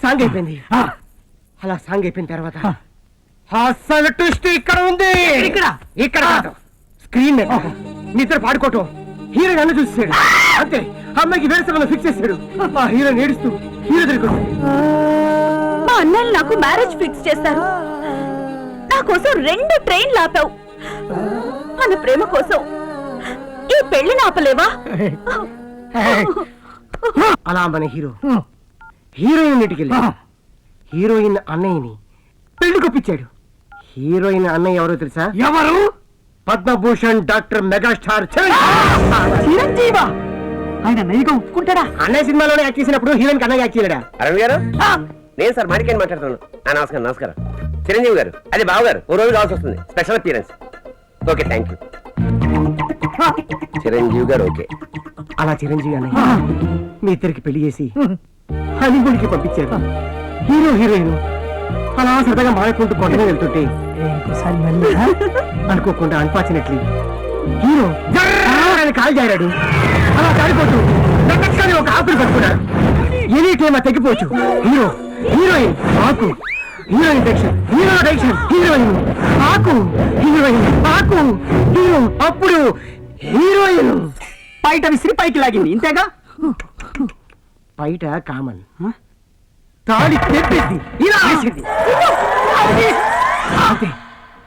Song అయిపోయింది. అలా song అయిపోయిన తర్వాత అసలు ట్విస్ట్ ఇక్కడ ఉంది. ఇక్కడ కాదు, స్క్రీన్ మీద నిద్ర పాడుకోవటం. హీరో నన్ను చూసాడు అంతే. అమ్మాయికి వేరే ఫిక్స్ చేశాడు. మా హీరో ఏడుస్తూ హీరో దగ్గరికి మా అన్నలు నాకు మ్యారేజ్ ఫిక్స్ చేస్తారు. నా కోసం 2 ట్రైన్లు ఆపావు. మన ప్రేమ కోసం ఈ పెళ్లి ఆపలేవా? అలా మన హీరో హీరోయిన్ ఇంటికి వెళ్ళి హీరోయిన్ అన్నయ్యని పెళ్లి కొప్పించాడు. హీరోయిన్ అన్నయ్య ఎవరో తెలుసా? ఎవరు? Padma Bhushan doctor megastar Chiranjeeva. ఆయన నయ్యగా ఒప్పుకుంటాడా? అన్నయ్య సినిమాలోనే యాక్ట్ చేసినప్పుడు హీరోయిన్ అన్నయ్య యాక్ట్ చేయలేడా? అరవింద్ గారు, నేను సార్ మాణిక్యాన్ని మాట్లాడుతున్నాను. నమస్కారం. నమస్కారం చిరంజీవి గారు. అది బాబు గారు ఓ రోజు కావాల్సి వస్తుంది, special appearance. Okay, thank you. Chiranjeevi గారు ఓకే. అలా చిరంజీవి అన్నయ్య మీ ఇద్దరికి పెళ్లి చేసి హనీమూన్కి పంపించారు. హీరో హీరోయిన్ అలా సరదాగా మాడుకుంటూ కొండనే వెళ్తుంటే అనుకోకుండా అన్ఫార్చునేట్లీ హీరో కాలు జారాడు. అలా జారిపోతూ ఒక ఆకులు పట్టుకున్నాడు. ఎనీ టైం తెగిపోవచ్చు. హీరో హీరోయిన్ ఆకు, heroine direction, hero direction, heroine ఆకు, హీరోయిన్ ఆకు, హీరో. అప్పుడు హీరోయిన్ బయట విసిరి పైకి లాగింది, ఇంతేగా? బయట కామన్, తాళి తెప్పింది ఇలా వేసింది.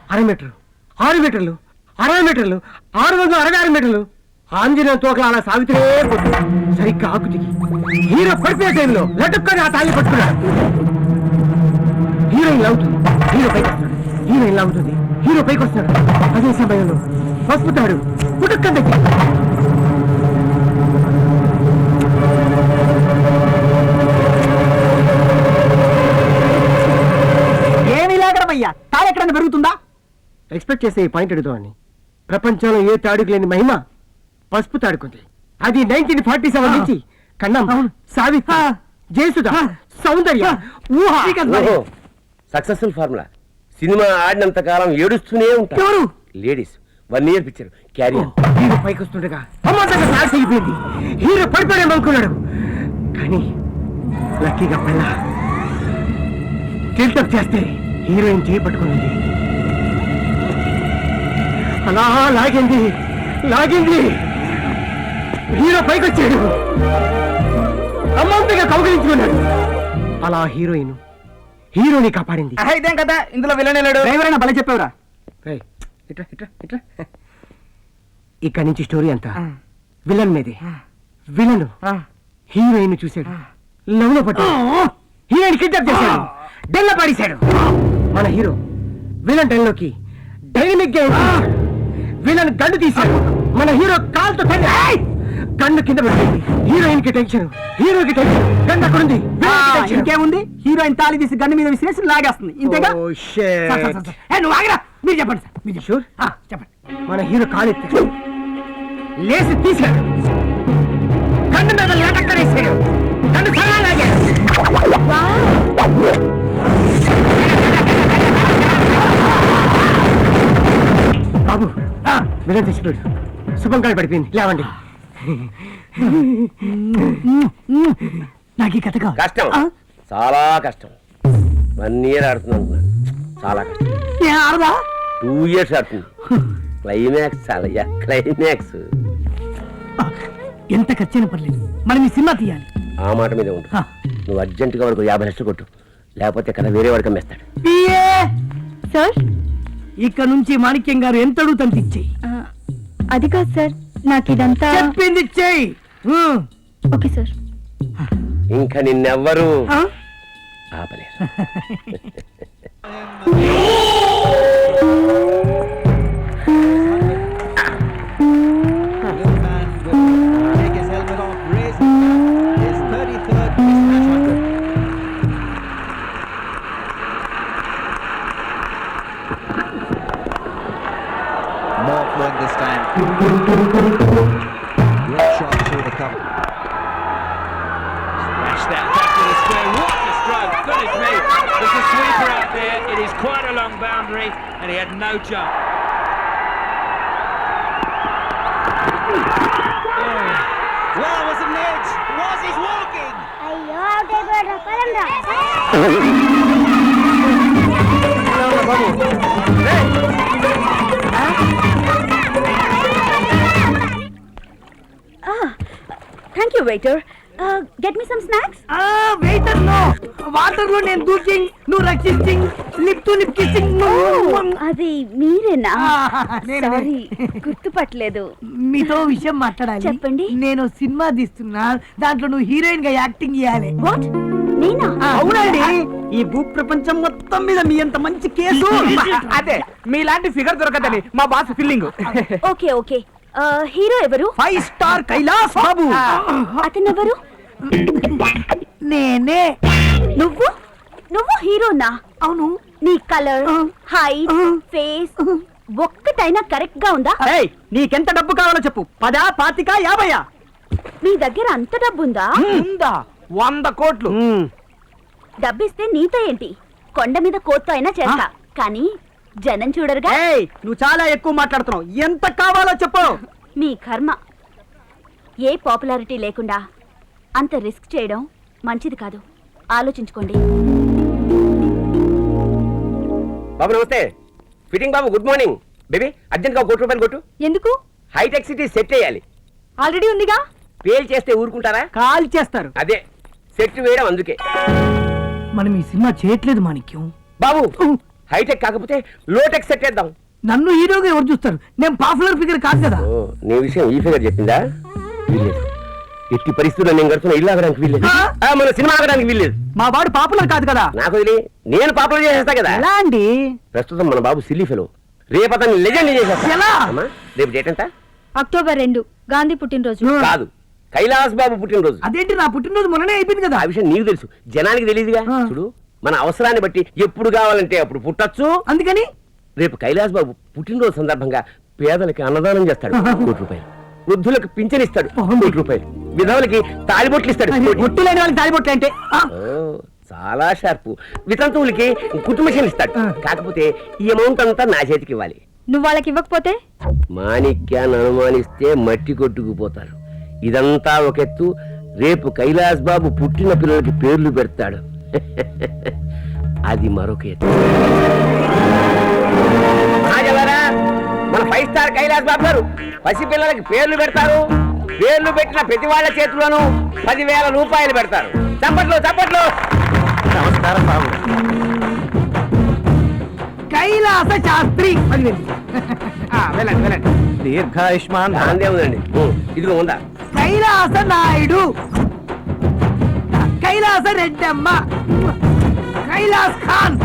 6 మీటర్లు 6 మీటర్లు 60 మీటర్లు 666 మీటర్లు ఆంజనేయ తోకల అలా సాగుతూనే పోతుంది. సరిగ్గా ఆకు దిగి హీరో పడిపోయే టైంలో లటుక్కని ఆ తాళి పట్టుకున్నాడు. హీరోయిన్ లాగుతుంది, హీరో పైకి వస్తాడు. హీరోయిన్ లాగుతుంది, హీరో పైకి వస్తాడు. అదే సమయంలో పసుపుతాడు పుట్టుక్క దగ్గర. ఏమి లాగడమయ్యా? తాళి ఎక్కడన్నా పెరుగుతుందా? ఎక్స్పెక్ట్ చేసే ఈ పాయింట్ అడుగుతామని. ప్రపంచంలో ఏ తాడుకు లేని మహిమ పసుపు తాడుకుంది. అది 1947 నుంచి కన్నం, సావిత్రి, జయసుధ, సౌందర్య, ఊహ. Successful formula. సినిమా ఆడినంత కాలం ఏడుస్తూనే ఉంటారు ladies. 1 year picture carrier. Hero పైకి వస్తుండగా అమ్మాయిగా ఫ్లాష్ అయిపోయింది. హీరో పడిపోయామనుకున్నాడు. కానీ లక్కీగా పళ్ళ టిల్టప్ చేస్తే హీరోయిన్ చేయి పట్టుకుంది. అలా లాగింది లాగింది. హీరో పైకి వచ్చాడు. అమ్మాయిగా కౌగిలించుకున్నాడు. అలా హీరోని కాపాడింది. ఇదేం కదా, ఇందులో విలన్ డ్రైవర్ బల చెప్పావురా. ఇక్కడి నుంచి స్టోరీ అంతా విలన్ మీదే. విలన్ హీరోయిన్ చూశాడు, లవ్ లో పట్టాడు, హీరోయిన్ కిడ్నాప్ చేశాడు, డెల్ల పాడేశాడు. మన హీరో విలన్ డెల్లోకి డైనమిక్ గా విలన్ గన్ను తీశాడు. మన హీరో కాల్తో గన్ను కింద పడింది. హీరోయిన్ కి టెన్షన్, హీరోకి టెన్షన్. గన్ను అక్కడుంది. ఇంకేముంది? హీరోయిన్ తాళి తీసి గన్ను మీద విసిరేసి లాగేస్తుంది, ఇంతేగా? నువ్వు ఆగరా, మీరు చెప్పండి సార్. మీరు షూర్ చెప్పండి. మన హీరో కాలెత్తి లేసి తీశాడు. గన్ను మీద లటక్కరేసాడు. గన్ను సలా లాగాడు. బాబు విలన్ తెచ్చిపోయాడు. శుభంకాలు పడిపోయింది, లేవండి. నాకు ఈ కథ కావాలి. కష్టం, చాలా కష్టం. 1 ఇయర్ ఆడుతున్నాను, చాలా కష్టం. 2 ఇయర్స్ ఆడుతుంది. క్లైమాక్స్ చాలయ్యా, క్లైమాక్స్. ఎంత ఖర్చైనా పర్లేదు, మనం ఈ సినిమా తీయాలి. ఆ మాట మీద ఉండు. నువ్వు అర్జెంటుగా వరకు 50 లక్షలు కొట్టు, లేకపోతే కదా వేరే వాడికి అమ్మేస్తాడు. సార్, ఇక్కడ నుంచి మాణిక్యం గారు ఎంత అడుగుతాను ఇచ్చేయి. అది కాదు సార్, నాకు ఇదంతా చెప్పింది ఇచ్చేయి. Okay sir. ఇంకా నిన్నెవ్వరు ఆపలేరు. This time. Great shot through the cover. Smash that back to the square. What a stroke! Goodness me! There's a sweeper out there. It is quite a long boundary, and he had no jump. Well, it was an edge. Thank you waiter get me some snacks. Waiter no, water లో నేను దూకింగ్, నువ్వు రక్షించింగ్, lip to lip kissing. అది మీరేనా? నేనే. Sorry గుర్తుపట్టలేదు. మీతో విషయం మాట్లాడాలి. చెప్పండి. నేను సినిమా తీస్తున్నా, దాంట్లో నువ్వు హీరోయిన్ గా యాక్టింగ్ చేయాలి. వాట్? నేనా? అవునండి, ఈ భూ ప్రపంచం మొత్తం మీద మీ అంత మంచి కేసు. అదే మీలాంటి ఫిగర్ దొరకదని మా boss feeling. Okay okay, hero ఎవరు? 5 స్టార్ కైలాస్ బాబు. అతనెవరు? నేనే. నువ్వు నువ్వు హీరోనా? అవును. నీ కలర్, హైట్, ఫేస్ ఒక్కటైనా కరెక్ట్ గా ఉందా? ఏయ్, నీకెంత డబ్బు కావాలో చెప్పు. 10, 25, 50? నీ దగ్గర అంత డబ్బుందా? ఉందా? 100 కోట్లు. డబ్బిస్తే నీతో ఏంటి, కొండ మీద కోత్తో అయినా చేస్తా, కానీ జనం చూడరుగా. ఏయ్, నువ్వు చాలా ఎక్కువ మాట్లాడుతున్నావు. ఎంత కావాలో చెప్పు. మీ కర్మ. ఏ పాపులారిటీ లేకుండా అంత రిస్క్ చేయడం మంచిది కాదు, ఆలోచించుకోండి. బాబు నమస్తే. ఫిట్టింగ్ బాబు గుడ్ మార్నింగ్. బేబీ అర్జెంట్గా 1 కోటి రూపాయలు కొట్టు. ఎందుకు? హైటెక్ సిటీ సెట్ చేయాలి. ఆల్రెడీ ఉందిగా. పేల్ చేస్తే ఊరుకుంటారా? కాల్ చేస్తారు. అదే సెట్ వేయడం అందుకే. మనం ఈ సినిమా చేయట్లేదు మాణిక్యం. బాబు హైటెక్ కాకపోతే లోటెక్ సెట్ చేద్దాం. నన్ను హీరోగా ఎవరు చూస్తారు? నేను పాపులర్ ఫిగర్ కాదు కదా. ఓ, నీ విషయం ఈ ఫిగర్ చెప్పిందా? వీల్లేదు. ఎట్టి పరిస్థితుల్లో నేను కడుతున్న ఇల్లు ఆగడానికి వీల్లేదు. మన సినిమా ఆగడానికి వీల్లేదు. మా వాడు పాపులర్ కాదు కదా. నాకు వదిలి నేను పాపులర్ చేసేస్తా కదా. ఎలా అండి? ప్రస్తుతం మన బాబు సిల్లీ ఫెలో, రేపు అతన్ని లెజెండ్ చేసేస్తా. ఎలా? అమ్మా, రేపు డేట్ ఎంత? అక్టోబర్ 2 గాంధీ పుట్టినరోజు. కాదు, కైలాస్ బాబు పుట్టినరోజు. అదేంటి, నా పుట్టినరోజు మొన్ననే అయిపోయింది కదా. ఆ విషయం నీకు తెలుసు, జనానికి తెలియదుగా. చూడు, మన అవసరాన్ని బట్టి ఎప్పుడు కావాలంటే అప్పుడు పుట్టచ్చు. అందుకని రేపు కైలాస్ బాబు పుట్టినరోజు సందర్భంగా పేదలకి అన్నదానం చేస్తాడు 1 కోటి రూపాయలు, వృద్ధులకు పింఛనిస్తాడు 1 కోటి రూపాయలు, విధవులకి తాళిబొట్లు ఇస్తాడు 1 కోటి. ఒట్టు లేని వాళ్ళకి తాలిబొట్లు అంటే ఓ, చాలా షార్పు. వితంతువులకి కుటుంబశీలు ఇస్తాడు. కాకపోతే ఈ అమౌంట్ అంతా నా చేతికి ఇవ్వాలి. నువ్వు వాళ్ళకి ఇవ్వకపోతే? మాణిక్యాన్ని అనుమానిస్తే మట్టి కొట్టుకుపోతారు. ఇదంతా ఒక ఎత్తు. రేపు కైలాస్ బాబు పుట్టిన పిల్లలకి పేర్లు పెడతాడు. అది మరొక ఎత్తు. రాజవారా, మన 5 స్టార్ కైలాస్ బాబు గారు పసి పిల్లలకి పేర్లు పెడతారు. పేర్లు పెట్టిన ప్రతి వాళ్ళ చేతిలోనూ 10,000 రూపాయలు పెడతారు. చప్పట్లు చప్పట్లు. నమస్కారం బాబు. కైలాస శాస్త్రి. వెళ్ళండి వెళ్ళండి. దీర్ఘాయుష్మాన్ అందే ఉందండి. ఇదిగో ఉందా? కైలాస నాయుడు, కైలాస రెడ్డమ్మ, కైలాస్ ఖాన్.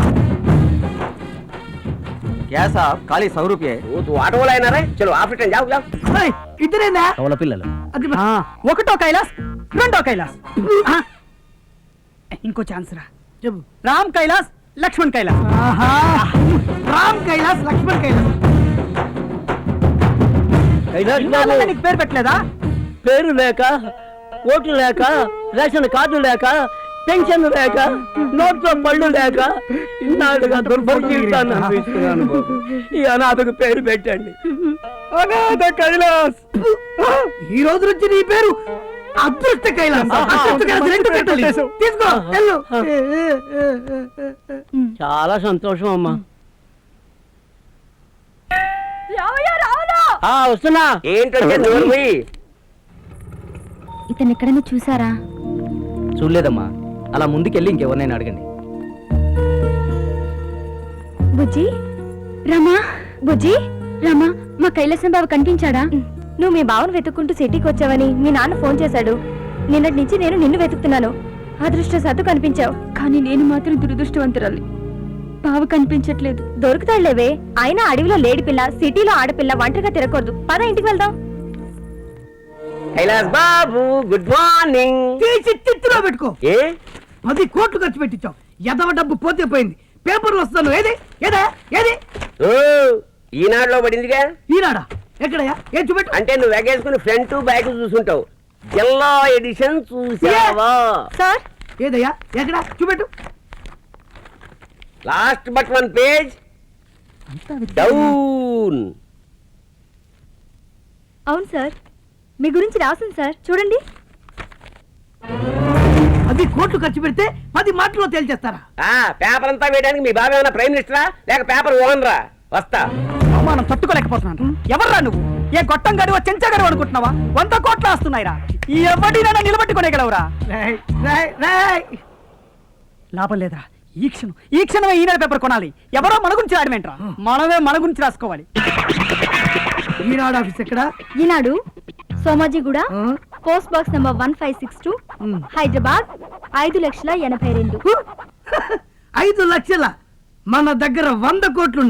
क्या साहब खाली 100 रुपये तू ऑटो वाला है ना रे? चलो आप रिटर्न जाओ जाओ. ఏయ్, ఇద్దరేనా? कवల పిల్లలు అది ఒకటో కైలాస్, రెండో కైలాస్. ఇంకో ఛాన్స్ రా. చెప్పు. రామ్ కైలాస్, లక్ష్మణ్ కైలాస్. రామ్ కైలాస్, లక్ష్మణ్ కైలాస్. ఇన్నాళ్ళుగా నీకు పేరు పెట్టలేదా? పేరు లేక, ఓటు లేక, రేషన్ కార్డు లేక, పెన్షన్ లేక, నోట్లో పళ్ళు లేక ఇన్నాళ్ళుగా దుర్భర జీవితాన్ని అనిపిస్తున్నాను బాబు. ఈ అనాథకు పేరు పెట్టండి, అనాథ కైలాస్. ఈ రోజు నుంచి నీ పేరు అదృష్ట కైలాస్. అదృష్ట కైలాస్, 2 కట్టలు తీసుకో, వెళ్ళు. చాలా సంతోషం అమ్మా. వస్తున్నా. ఏంటంటే నోరు పోయి. ఇతను ఎక్కడైనా చూసారా? చూడలేదమ్మా. అలా ముందుకెళ్ళి ఇంకెవరినైనా అడగండి. బుజ్జి, రమా, బుజ్జి, రమా, మా కైలాసం బాబు కనిపించాడా? నువ్వు మీ బావను వెతుక్కుంటూ సిటీకి వచ్చావని మీ నాన్న ఫోన్ చేశాడు. నిన్నటి నుంచి నేను నిన్ను వెతుకుతున్నాను. అదృష్టవశాత్తు కనిపించావు, కానీ నేను మాత్రం దురదృష్టవంతురాలి. బావ కనిపించట్లేదు. దొరుకుతాడులేవే. అయినా అడవిలో లేడి పిల్ల, సిటీలో ఆడపిల్ల ఒంటరిగా తిరగకూడదు. పద, ఇంటికి వెళ్దాం. కైలాస్ బాబు గుడ్ మార్నింగ్. తీసి చిత్తులో పెట్టుకో. ఏ 10 కోట్లు ఖర్చు పెట్టించావు. ఎదవ డబ్బు పోతే పోయింది. పేపర్లు వస్తాను. ఏది ఏదా ఏది? ఓ, ఈనాడులో పడిందిగా. ఈనాడా? ఎక్కడయ్యా? ఏం చూపెట్టు. అంటే నువ్వు ఎగేసుకుని ఫ్రంట్ బ్యాక్ చూసుంటావు. జిల్లా ఎడిషన్ చూసావా? సార్, ఏదయ్యా? ఎక్కడ? చూపెట్టు. Last but 1 page down. అవును సార్, మీ గురించి రాసింది సార్, చూడండి. 10 కోట్లు ఖర్చు పెడితే 10 మాటల్లో తేల్చేస్తారా? పేపర్ అంతా వేయడానికి మీ బాబు ఏమైనా ప్రైమ్ మినిస్టరా లేక పేపర్ ఓనరా? వస్తా. అవమానం తట్టుకోలేకపోతున్నాను. ఎవర్రా నువ్వు? ఏ గొట్టం గడివో చెంచా గడివో అనుకుంటున్నావా? 100 కోట్లు వస్తున్నాయిరా. ఎవడినైనా నిలబెట్టుకోగలవురా? లాభం లేదురా. ఈ క్షణమే ఈనాడు పేపర్ కొనాలి. ఎవరో మన గురించి రాయడమేంట్రా, మనమే మన గురించి రాసుకోవాలి. ఈనాడు ఆఫీస్ ఎక్కడ? Eenadu Somajiguda, post box number 1562, Hyderabad 5,82,000. 5 లక్షల? మన దగ్గర 100 కోట్లు